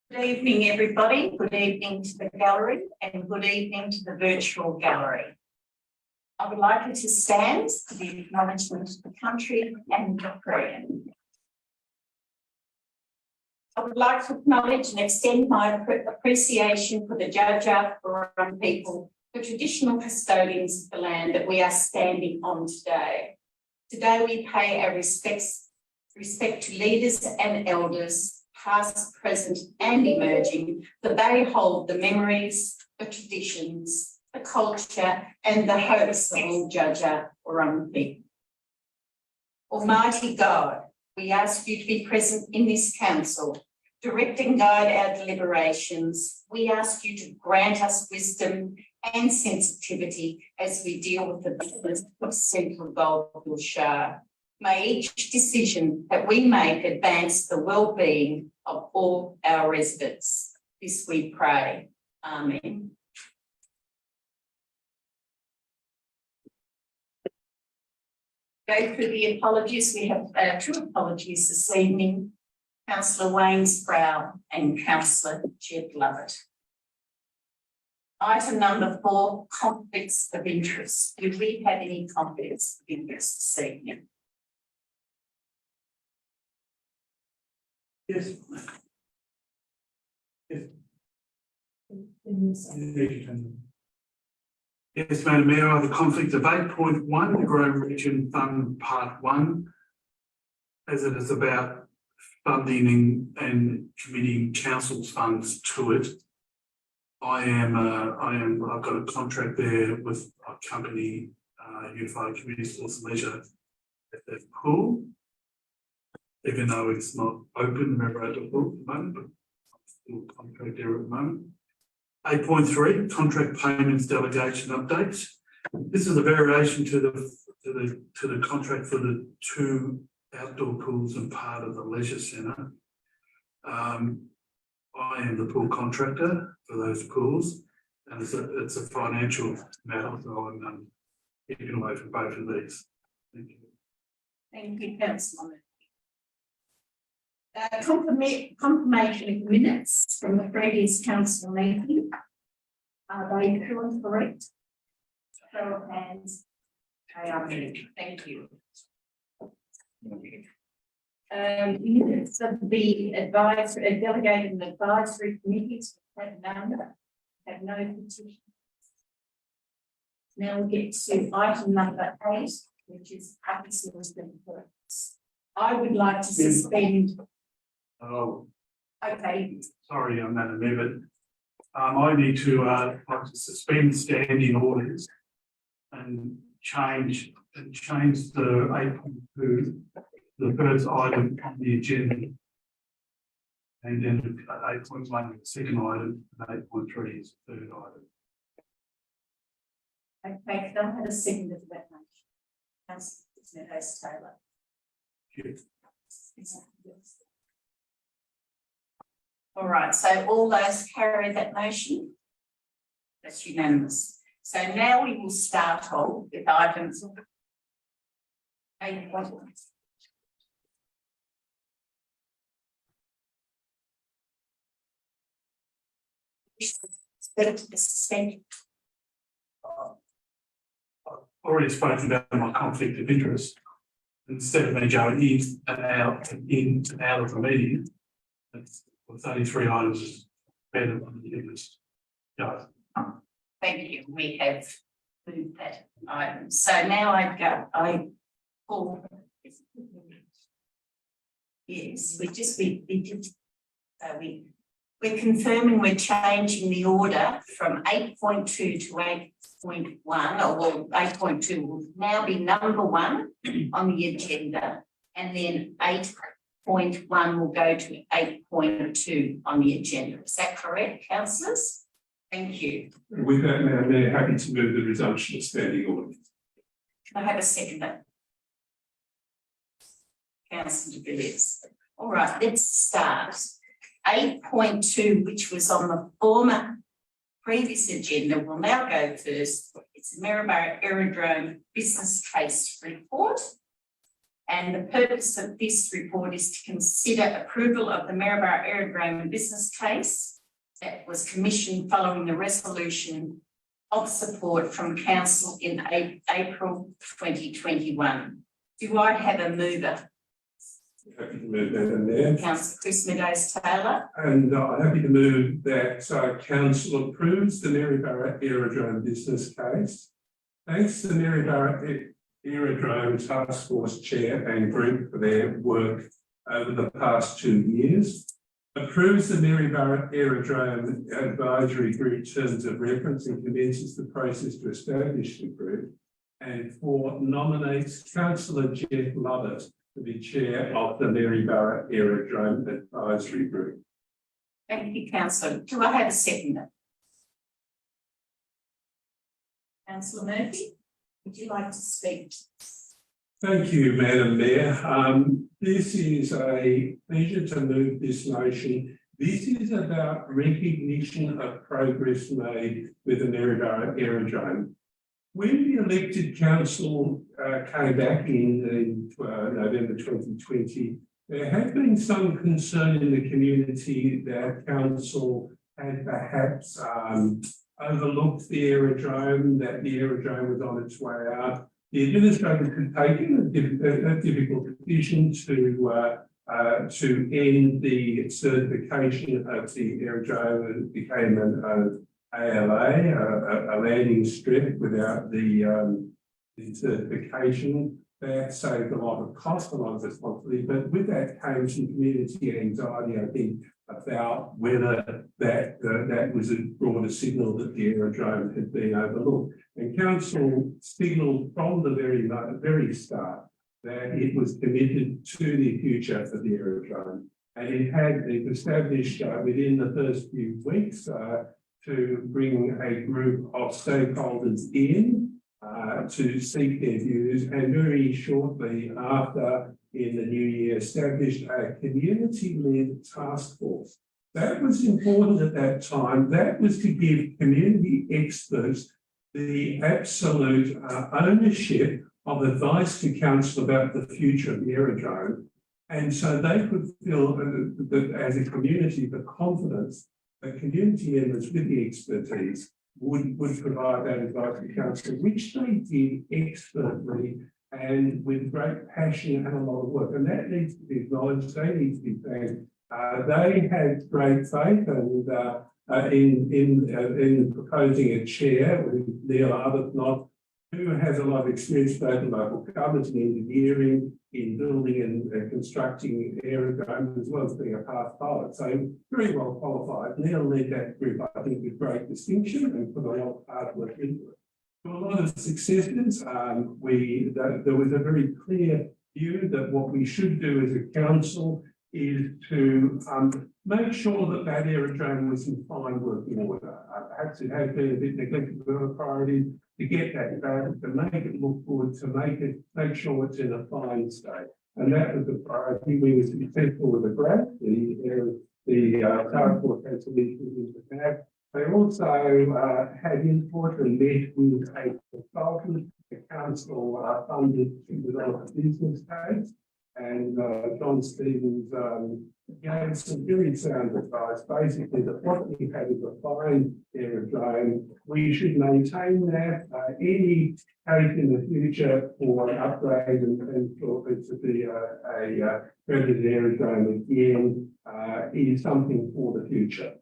Good evening, everybody. Good evening to the gallery and good evening to the virtual gallery. I would like you to stand for the acknowledgement of the country and the prayer. I would like to acknowledge and extend my appreciation for the Dja Wurrung people, the traditional custodians of the land that we are standing on today. Today we pay our respect to leaders and elders, past, present and emerging, for they hold the memories, the traditions, the culture and the hopes of all Dja Wurrung people. Almighty God, we ask you to be present in this council, direct and guide our deliberations. We ask you to grant us wisdom and sensitivity as we deal with the business of Central Goldfields Shire. May each decision that we make advance the well-being of all our residents. This we pray. Amen. Go through the apologies. We have two apologies this evening. Councillor Wayne Sproul and Councillor Jed Lovett. Item number 4, conflicts of interest. Do we have any conflicts of interest this evening? Yes. Yes, Madam Mayor, I have a conflict of 8.1, the Graham Region Fund Part 1, as it is about funding and committing council's funds to it. I've got a contract there with a company, Unified Community Sports and Leisure, at that pool. Even though it's not open, remember at the pool at the moment, but I'm still contract there at the moment. 8.3, contract payments delegation updates. This is a variation to the contract for the 2 outdoor pools and part of the leisure centre. I am the pool contractor for those pools, and it's a financial matter, so I'm keeping away from both of these. Thank you. Thank you, Councillor. Confirmation of minutes from the previous council meeting. Are they true and correct? Show of hands. They are moved. Thank you. Minutes of the delegated and advisory committees have no petitions. Now we get to item number 8, which is absence of reports. I would like to suspend. Oh, okay. Sorry, Madam Mayor, but I need to like to suspend standing orders and change the 8.2, the first item on the agenda, and then 8.1 the second item, and 8.3 is the third item. Okay, can I have a second of that motion? Councillor Host Taylor. Yes. All right, so all those carry that motion? That's unanimous. So now we will start off with items 8.1. I've already spoken about my conflict of interest. Instead of me going in and out of the meeting, with only 3 items is better than the interest. Yeah. Thank you. We have moved that item. So now I pull. Yes, we're confirming we're changing the order from 8.2 to 8.1, or well, 8.2 will now be number 1 on the agenda, and then 8.1 will go to 8.2 on the agenda. Is that correct, councillors? Thank you. With that, Madam Mayor, happy to move the resumption of standing order. Can I have a seconder? Councillor de Villiers. All right, let's start. 8.2, which was on the former previous agenda, will now go first. It's the Maryborough Aerodrome Business Case Report. And the purpose of this report is to consider approval of the Maryborough Aerodrome business case that was commissioned following the resolution of support from Council in April 2021. Do I have a mover? Happy to move that in there. Councillor Chris Meadows Taylor. And I'm happy to move that council approves the Maryborough Aerodrome business case. Thanks to the Maryborough Aerodrome Task Force Chair and Group for their work over the past 2 years. Approves the Maryborough Aerodrome Advisory Group terms of reference and commences the process to establish the group. And 4, nominates Councillor Jeff Lovett to be chair of the Maryborough Aerodrome Advisory Group. Thank you, Councillor. Do I have a seconder? Councillor Murphy, would you like to speak? Thank you, Madam Mayor. This is a pleasure to move this motion. This is about recognition of progress made with the Maryborough Aerodrome. When the elected council came back in November 2020, there had been some concern in the community that council had perhaps overlooked the aerodrome, that the aerodrome was on its way out. The administrators had taken a difficult decision to end the certification of the aerodrome, and it became an ALA, a landing strip without the certification. That saved a lot of cost, a lot of responsibility, but with that came some community anxiety, I think, about whether that was a broader signal that the aerodrome had been overlooked. And council signalled from the very start that it was committed to the future of the aerodrome. And it established within the first few weeks to bring a group of stakeholders in to seek their views, and very shortly after, in the new year, established a community-led task force. That was important at that time. That was to give community experts the absolute ownership of advice to council about the future of the aerodrome. And so they could feel that as a community, the confidence that community members with the expertise would provide that advice to council, which they did expertly and with great passion and a lot of work. And that needs to be acknowledged. They need to be thanked. They had great faith and in proposing a chair with Neil Arbuthnot, who has a lot of experience both in local government and engineering, in building and constructing aerodromes, as well as being a past pilot. So very well qualified. Neil led that group, I think, with great distinction and put a lot of hard work into it. To a lot of successes, there was a very clear view that what we should do as a council is to make sure that that aerodrome was in fine working order. Perhaps it has been a bit neglected with other priorities, to get that back, to make it look good, to make sure it's in a fine state. And that was the priority. We were successful with the grant, the task force had solutions into that. They also had input and met with a consultant, the council funded to develop a business case. And John Stevens gave some very sound advice, basically that what we had is a fine aerodrome. We should maintain that. Any case in the future for an upgrade and for it to be a credit aerodrome again is something for the future.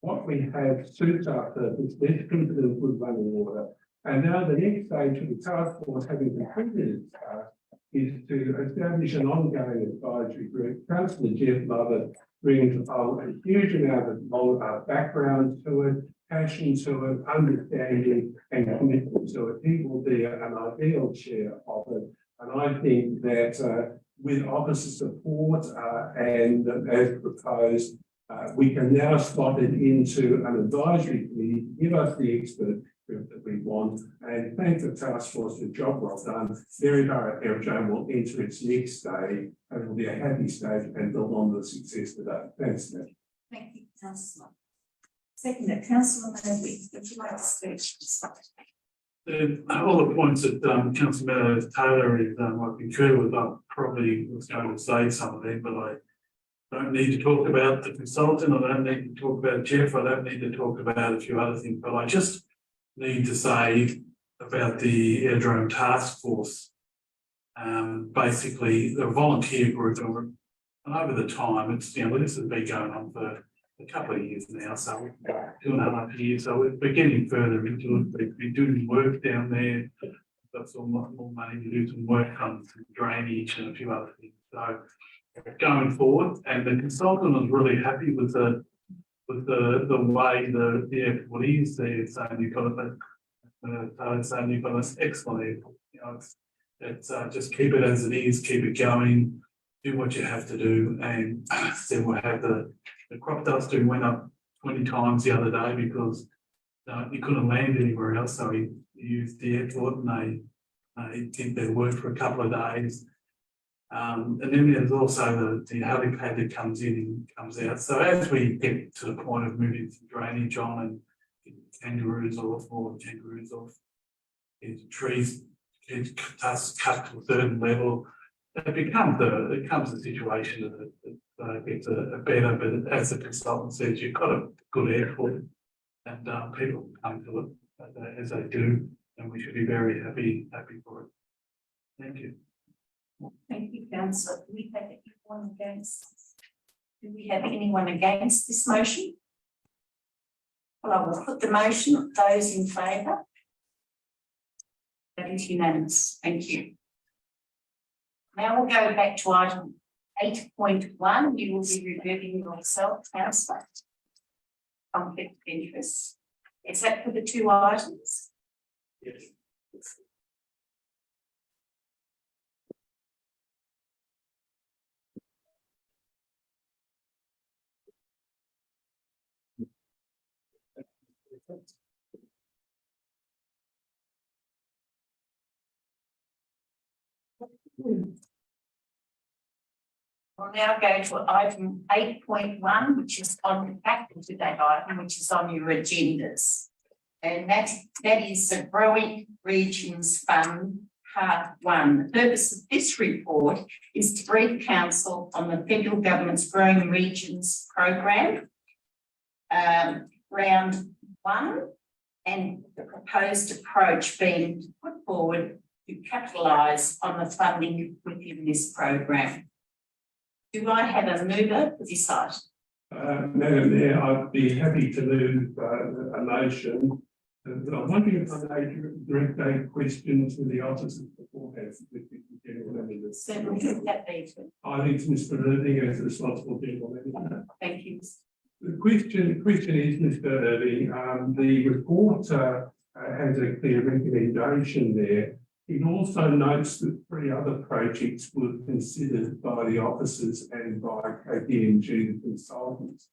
What we have suits our purpose, let's keep it in good running order. And now the next stage of the task force, having completed its task, is to establish an ongoing advisory group. Councillor Jeff Lovett brings a huge amount of background to it, passion to it, understanding and commitment to it. He will be an ideal chair of it. And I think that with officer support and as proposed, we can now slot it into an advisory committee to give us the expert that we want, and thank the task force for the job well done. Maryborough Aerodrome will enter its next stage and it will be a happy stage and build on the success today. Thanks, Matt. Thank you, Councillor. Second, Councillor Murphy, would you like to speak? All the points that Councillor Meadows Taylor is, I concur with. I probably was going to say some of them, but I don't need to talk about the consultant. I don't need to talk about Jeff. I don't need to talk about a few other things, but I just need to say about the Airdrome Task Force. Basically, the volunteer group, and over the time, it's, you know, this has been going on for a couple of years now, so 2.5 years, so we're getting further into it. We've been doing work down there, got some more money to do some work on some drainage and a few other things. So going forward, and the consultant was really happy with the way the airport is there. So you've got this excellent airport. You know, it's just keep it as it is, keep it going, do what you have to do, and then we'll have the crop dusting went up 20 times the other day because you couldn't land anywhere else, so he used the airport and they did their work for a couple of days. And then there's also the helipad that comes in and comes out. So as we get to the point of moving some drainage on and getting kangaroos off, get trees cut to a certain level, it becomes a situation that gets a better, but as the consultant says, you've got a good airport and people come to it as they do, and we should be very happy for it. Thank you. Thank you, Councillor. Do we have anyone against this motion? Well, I will put the motion. Those in favour? That is unanimous. Thank you. Now we'll go back to item 8.1. You will be reviewing yourself, Councillor. Conflict of interest. Is that for the two items? Yes. We'll now go to item 8.1, which is on back to that item, which is on your agendas. And that is the Growing Regions Fund, Part 1. The purpose of this report is to brief Council on the federal government's Growing Regions program, round 1, and the proposed approach being put forward to capitalise on the funding within this program. Do I have a mover for this item? Madam Mayor, I'd be happy to move a motion. But I'm wondering if I may direct a question to the officers beforehand. Certainly, could that be? I think it's Mr. Irving as the responsible general manager. Thank you. The question is, Mr. Irving, the report has a clear recommendation there. It also notes that 3 other projects were considered by the officers and by KPMG, the consultants.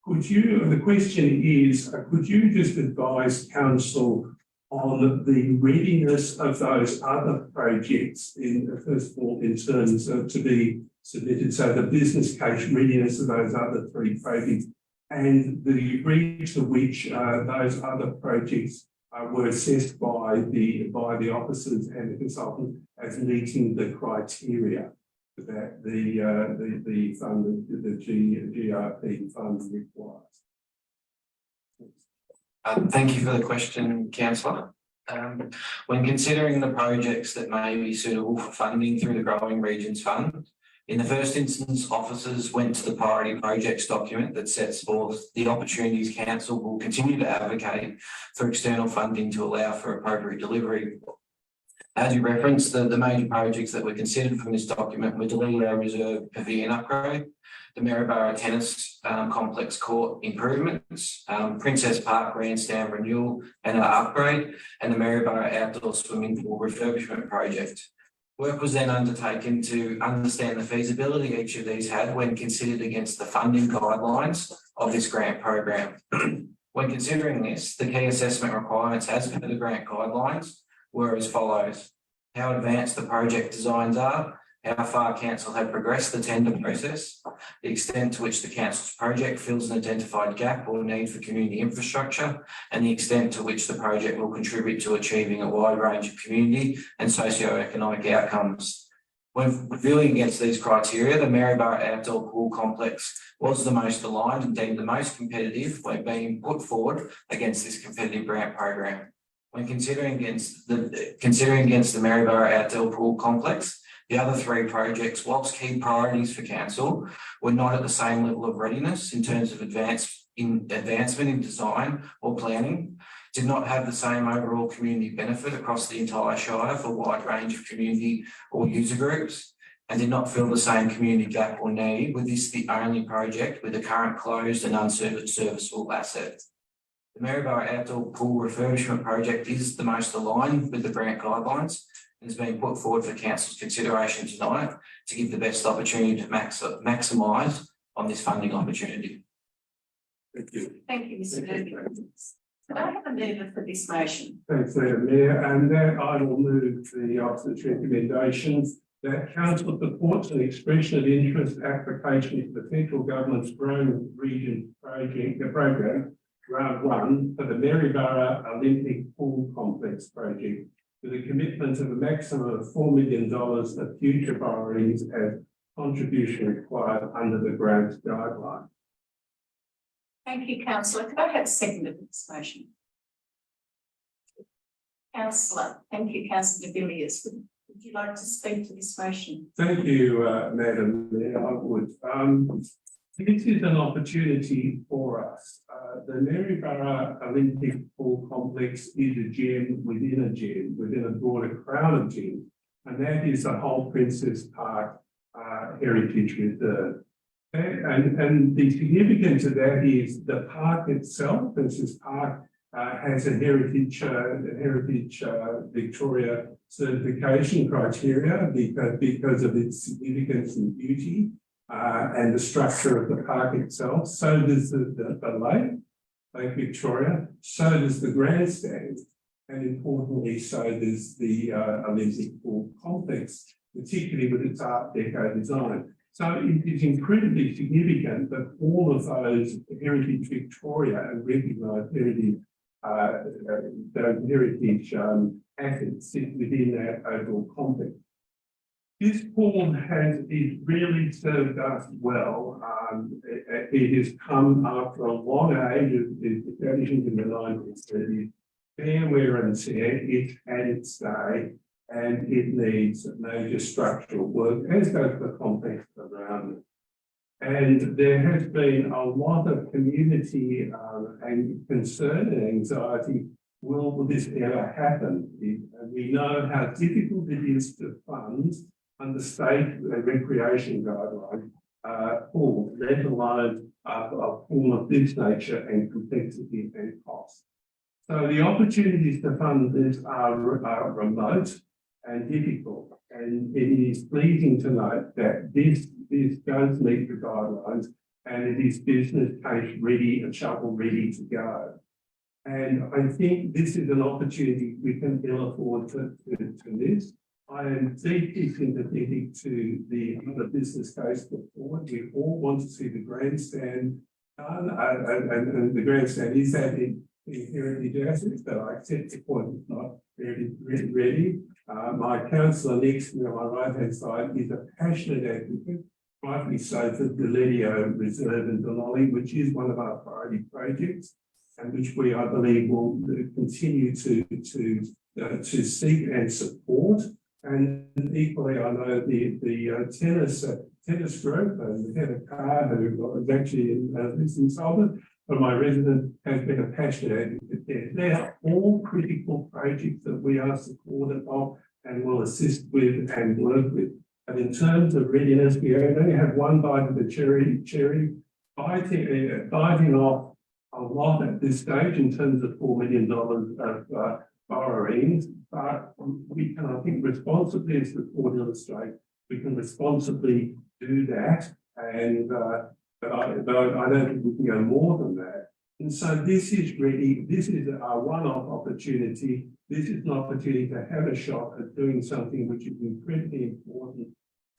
The question is, could you just advise Council on the readiness of those other projects, first of all, in terms of to be submitted, so the business case readiness of those other 3 projects and the degree to which those other projects were assessed by the officers and the consultant as meeting the criteria that the fund, the GRP fund requires. Thank you for the question, Councillor. When considering the projects that may be suitable for funding through the Growing Regions Fund, in the first instance, officers went to the priority projects document that sets forth the opportunities Council will continue to advocate for external funding to allow for appropriate delivery. As you referenced, the major projects that were considered from this document were the Leo Reserve Pavilion upgrade, the Maryborough Tennis Complex Court improvements, Princess Park Grandstand renewal and upgrade, and the Maryborough Outdoor Swimming Pool refurbishment project. Work was then undertaken to understand the feasibility each of these had when considered against the funding guidelines of this grant program. When considering this, the key assessment requirements as per the grant guidelines were as follows: how advanced the project designs are, how far council have progressed the tender process, the extent to which the council's project fills an identified gap or need for community infrastructure, and the extent to which the project will contribute to achieving a wide range of community and socio-economic outcomes. When reviewing against these criteria, the Maryborough Outdoor Pool Complex was the most aligned and deemed the most competitive when being put forward against this competitive grant program. When considering against the Maryborough Outdoor Pool Complex, the other three projects, whilst key priorities for council, were not at the same level of readiness in terms of advancement in design or planning, did not have the same overall community benefit across the entire Shire for a wide range of community or user groups, and did not fill the same community gap or need, with this the only project with a current closed and unserviceable asset. The Maryborough Outdoor Pool Refurbishment Project is the most aligned with the grant guidelines and is being put forward for council's consideration tonight to give the best opportunity to maximise on this funding opportunity. Thank you. Thank you, Mr. Murphy. Could I have a mover for this motion? Thanks, Madam Mayor, and that I will move the opposite recommendations that council supports an expression of interest application to the federal government's growing region project, the program, round one, for the Maryborough Olympic Pool Complex project, with a commitment of a maximum of $4 million of future borrowings as contribution required under the grant guideline. Thank you, councillor. Could I have a second of this motion? Councillor, thank you, councillor de Villiers. Would you like to speak to this motion? Thank you, Madam Mayor. I would. This is an opportunity for us. The Maryborough Olympic Pool Complex is a gem, within a broader crown of gems, and that is the whole Princess Park Heritage Reserve. And the significance of that is the park itself, Princess Park, has a heritage Victoria certification criteria because of its significance and beauty and the structure of the park itself. So does the Lake Victoria, so does the grandstand, and importantly, so does the Olympic Pool Complex, particularly with its Art Deco design. So it is incredibly significant that all of those Heritage Victoria and recognised heritage assets sit within that overall complex. This pool has really served us well. It has come after a long age of establishment in the 1930s. Fair wear and tear, it's had its day, and it needs major structural work, as does the complex around it. And there has been a lot of community and concern and anxiety. Will this ever happen? We know how difficult it is to fund under state recreation guidelines pools, let alone a pool of this nature and complexity and cost. So the opportunities to fund this are remote and difficult, and it is pleasing to note that this does meet the guidelines and it is business case ready and shovel ready to go. And I think this is an opportunity we can ill afford to miss. I am deeply sympathetic to the business case before. We all want to see the grandstand done, and the grandstand is that in heritage assets, but I accept the point it's not ready. My councillor next to me on my right-hand side is a passionate advocate, rightly so, for the Ledio Reserve in Denali, which is one of our priority projects, and which we, I believe, will continue to seek and support. And equally, I know the tennis group, and the head of Carr, who is actually lives in Salford, but my resident has been a passionate advocate there. They are all critical projects that we are supportive of and will assist with and work with. And in terms of readiness, we only have one bite of the cherry, biting off a lot at this stage in terms of $4 million of borrowings, but we can, I think, responsibly, as the report illustrates, we can responsibly do that, and but I don't think we can go more than that. And so this is our one-off opportunity. This is an opportunity to have a shot at doing something which is incredibly important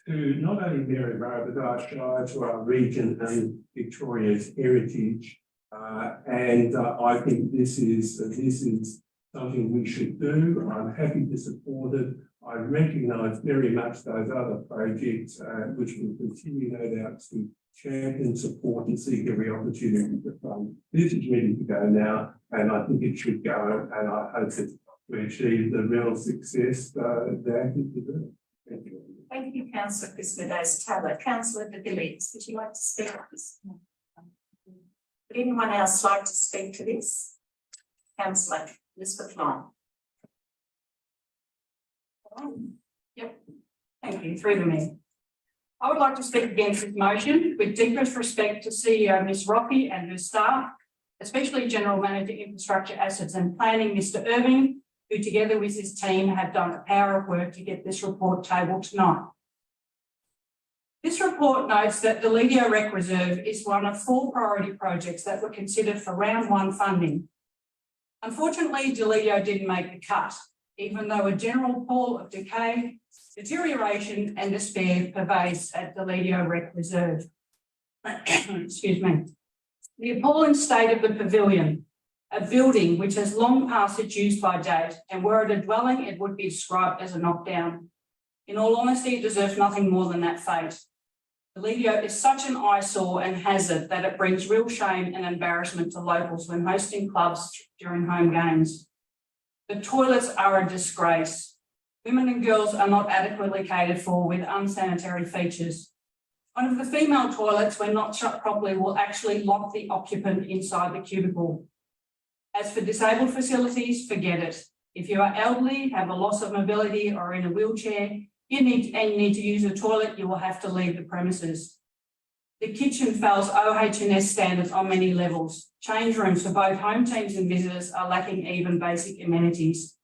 to not only Maryborough, but our shire, to our region and Victoria's heritage. I think this is something we should do. I'm happy to support it. I recognise very much those other projects, which will continue, no doubt, to champion, support and seek every opportunity to fund. This is ready to go now, and I think it should go, and I hope that we achieve the real success that it deserves. Thank you. Thank you, Councillor Chris Meadows-Taylor. Councillor De Villiers, would you like to speak to this? Would anyone else like to speak to this? Councillor Elizabeth Long. Yep, thank you, through the mayor. I would like to speak against this motion with deepest respect to CEO Ms. Rocky and her staff, especially General Manager Infrastructure Assets and Planning, Mr. Irving, who together with his team have done a power of work to get this report tabled tonight. This report notes that the Deledio Rec Reserve is one of 4 priority projects that were considered for round 1 funding. Unfortunately, Deledio didn't make the cut, even though a general pall of decay, deterioration and despair pervades at Deledio Rec Reserve. Excuse me. The appalling state of the pavilion, a building which has long past its use-by date, and were it a dwelling, it would be described as a knockdown. In all honesty, it deserves nothing more than that fate. Deledio is such an eyesore and hazard that it brings real shame and embarrassment to locals when hosting clubs during home games. The toilets are a disgrace. Women and girls are not adequately catered for with unsanitary features. One of the female toilets, when not shut properly, will actually lock the occupant inside the cubicle. As for disabled facilities, forget it. If you are elderly, have a loss of mobility or in a wheelchair, you need to use a toilet, you will have to leave the premises. The kitchen fails OH&S standards on many levels. Change rooms for both home teams and visitors are lacking even basic amenities.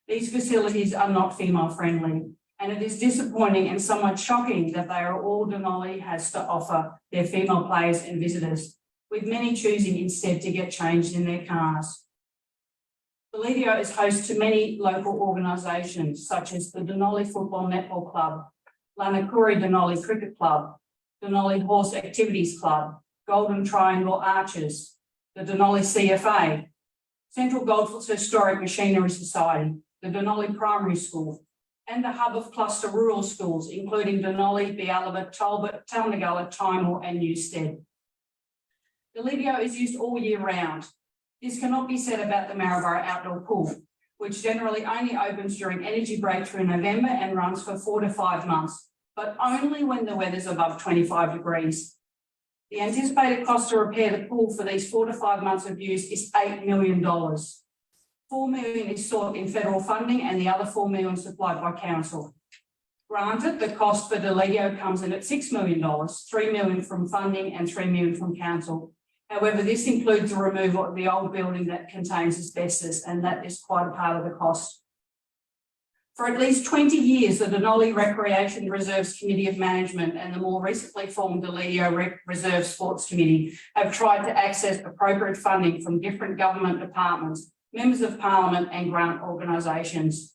These facilities are not female friendly, and it is disappointing and somewhat shocking that they are all Denali has to offer their female players and visitors, with many choosing instead to get changed in their cars. Deledio is host to many local organisations such as the Denali Football Netball Club, Lanakuri Denali Cricket Club, Denali Horse Activities Club, Golden Triangle Archers, the Denali CFA, Central Goldfields Historic Machinery Society, the Denali Primary School, and the hub of cluster rural schools, including Denali, Bialaba, Talbot, Talnagulla, Timor and Newstead. Deledio is used all year round. This cannot be said about the Maryborough Outdoor Pool, which generally only opens during energy break through November and runs for 4 to 5 months, but only when the weather's above 25 degrees. The anticipated cost to repair the pool for these 4 to 5 months of use is $8 million. $4 million is sought in federal funding and the other $4 million supplied by council. Granted, the cost for Deledio comes in at $6 million, $3 million from funding and $3 million from council. However, this includes the removal of the old building that contains asbestos, and that is quite a part of the cost. For at least 20 years, the Denali Recreation Reserves Committee of Management and the more recently formed Deledio Reserve Sports Committee have tried to access appropriate funding from different government departments, members of parliament and grant organisations.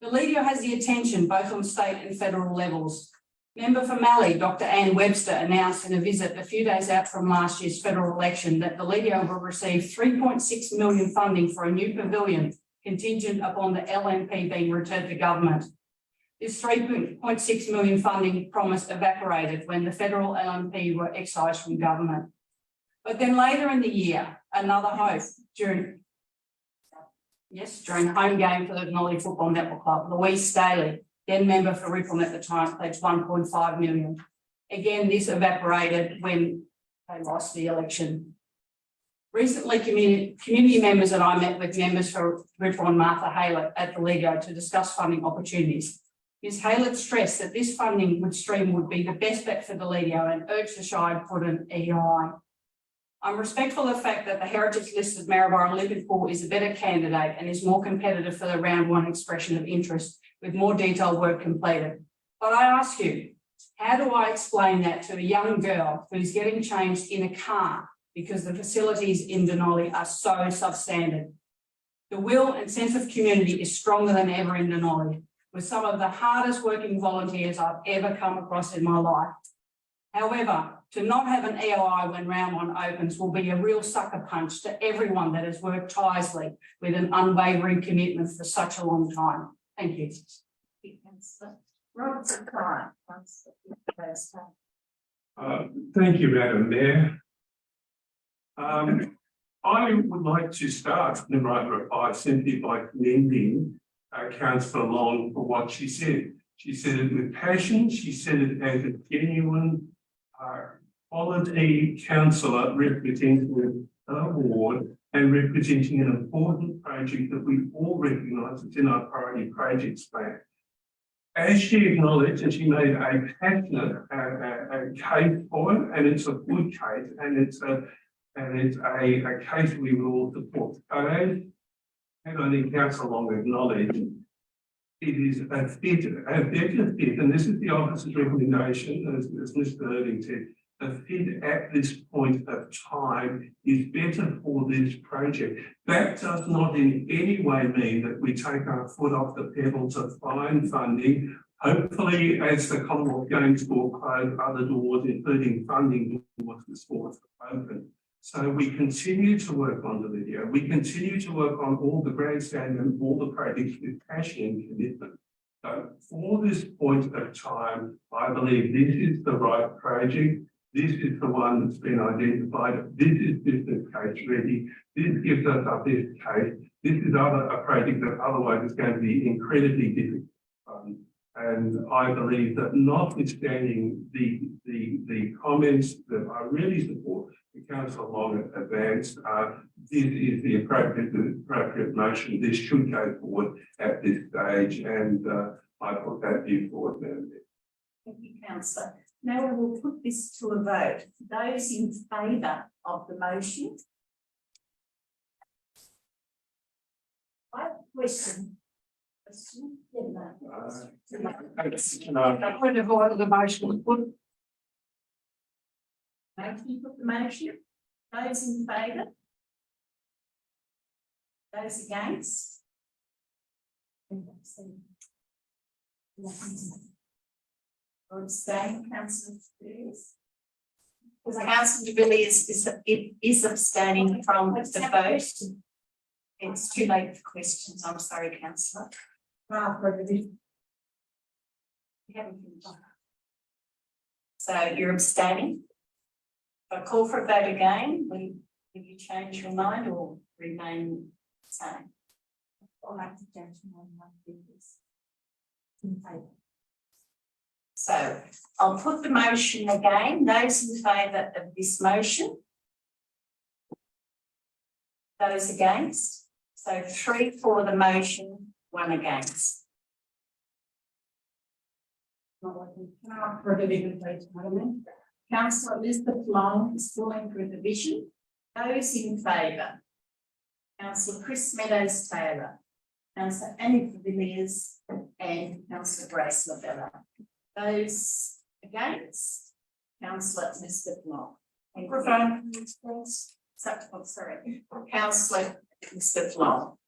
Deledio has the attention both on state and federal levels. Member for Mallee, Dr. Anne Webster, announced in a visit a few days out from last year's federal election that Deledio will receive $3.6 million funding for a new pavilion contingent upon the LNP being returned to government. This $3.6 million funding promise evaporated when the federal LNP were excised from government. But then later in the year, another hope during the home game for the Denali Football Netball Club, Louise Staley, then member for Ripon at the time, pledged $1.5 million. Again, this evaporated when they lost the election. Recently, community members and I met with members for Ripon, Martha Haylett at Deledio to discuss funding opportunities. Ms. Haylett stressed that this funding stream would be the best bet for Deledio and urged the Shire to put an EI. I'm respectful of the fact that the heritage listed Maryborough Olympic Pool is a better candidate and is more competitive for the round 1 expression of interest with more detailed work completed. But I ask you, how do I explain that to a young girl who's getting changed in a car because the facilities in Denali are so substandard? The will and sense of community is stronger than ever in Denali. with some of the hardest working volunteers I've ever come across in my life. However, to not have an EOI when round one opens will be a real sucker punch to everyone that has worked tirelessly with an unwavering commitment for such a long time. Thank you. Councillor Robertson Clark. Thank you, Madam Mayor. I would like to start the right reply simply by commending Councillor Long for what she said. She said it with passion. She said it as a genuine quality councillor representing the ward and representing an important project that we all recognise is in our priority projects plan. As she acknowledged, and she made a passionate case for it, and it's a good case, and it's a case we will all support. So as I think Councillor Long acknowledged, it is a better fit, and this is the officer's recommendation, as Mr. Irving said, a fit at this point of time is better for this project. That does not in any way mean that we take our foot off the pedal to find funding. Hopefully, as the Commonwealth Games Board close other doors, including funding doors for sports, open. So we continue to work on the video. We continue to work on all the grandstand and all the projects with passion and commitment. So for this point of time, I believe this is the right project. This is the one that's been identified. This is business case ready. This gives us our best case. This is a project that otherwise is going to be incredibly difficult. And I believe that notwithstanding the comments that I really support, the Council Long advanced, this is the appropriate motion. This should go forward at this stage, and I put that view forward, Madam Chair. Thank you, Councillor. Now we will put this to a vote. Those in favour of the motion? I have a question. I point of order, the motion was put. Can you put the motion? Those in favour? Those against? Or abstain, Councillor Villiers? Because Councillor Villiers is abstaining from the vote. It's too late for questions. I'm sorry, Councillor. So you're abstaining? If I call for a vote again, will you change your mind or remain the same? I'll have to change my mind. In favour. So I'll put the motion again. Those in favour of this motion? Those against? So 3 for the motion, 1 against. Councillor Elizabeth Long is willing for a division. Those in favour? Councillor Chris Meadows Taylor, Councillor Annie Villiers, and Councillor Grace Lavella. Those against? Councillor Elizabeth Long. Sorry. Councillor Elizabeth Long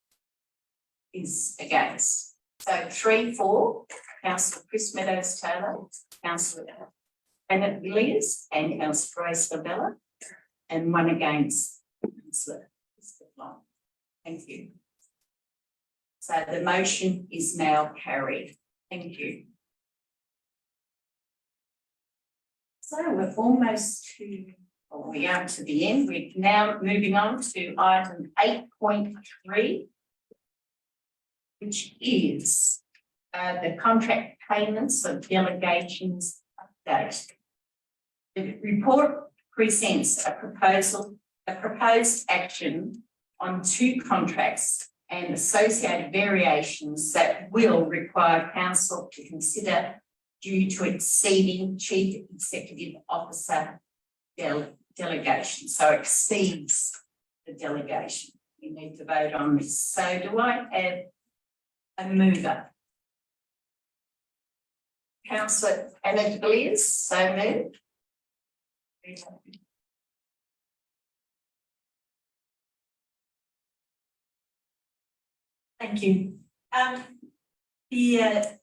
is against. So 3 for Councillor Chris Meadows Taylor, Councillor Annie Villiers, and Councillor Grace Lavella, and 1 against Councillor Elizabeth Long. Thank you. So the motion is now carried. Thank you. So we're almost we are to the end. We're now moving on to item 8.3, which is the contract payments of delegations update. The report presents a proposed action on 2 contracts and associated variations that will require council to consider due to exceeding Chief Executive Officer delegation. So exceeds the delegation. We need to vote on this. So do I have a mover? Councillor Annie Villiers, so moved. Thank you. The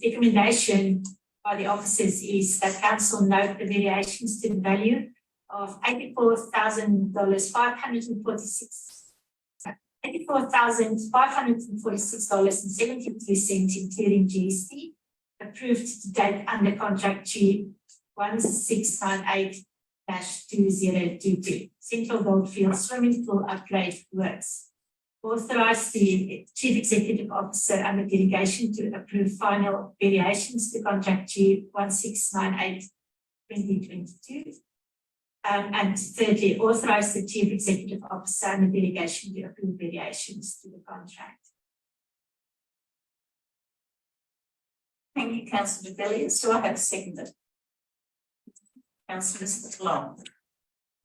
recommendation by the officers is that council note the variations to the value of $84,546.72, including GST, approved to date under contract G 1698-2022, Central Goldfield Swimming Pool Upgrade Works. Authorize the Chief Executive Officer under delegation to approve final variations to contract G 1698-2022. And thirdly, authorize the Chief Executive Officer under delegation to approve variations to the contract. Thank you, Councillor de Villiers. Do I have a seconder? Councillor Long. Would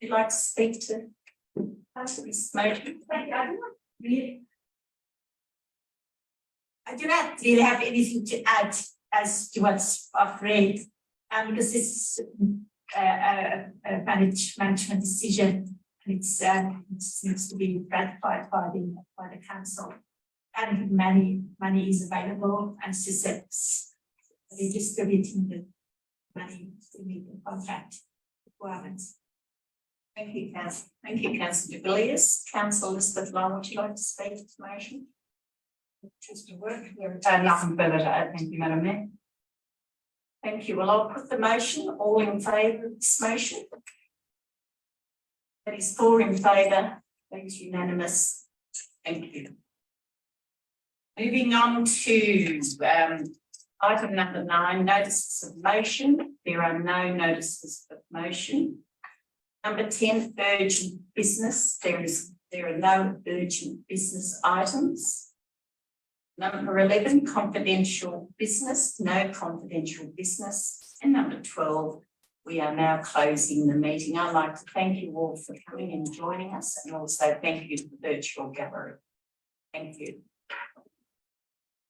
you like to speak to this motion? I do not really have anything to add as to what's I've read, because this is a management decision, and it needs to be ratified by the council. And money is available, and it's just that redistributing the money to meet the contract requirements. Thank you, Council. Thank you, Councillor de Villiers. Councillor Elizabeth Long, would you like to speak to the motion? Just to work. Nothing further to add. Thank you, Madam Mayor. Thank you. Well, I'll put the motion. All in favour of this motion? That is 4 in favour. That is unanimous. Thank you. Moving on to item number 9, notices of motion. There are no notices of motion. Number 10, urgent business. There are no urgent business items. Number 11, confidential business, no confidential business. And number 12, we are now closing the meeting. I'd like to thank you all for coming and joining us, and also thank you to the virtual gallery. Thank you.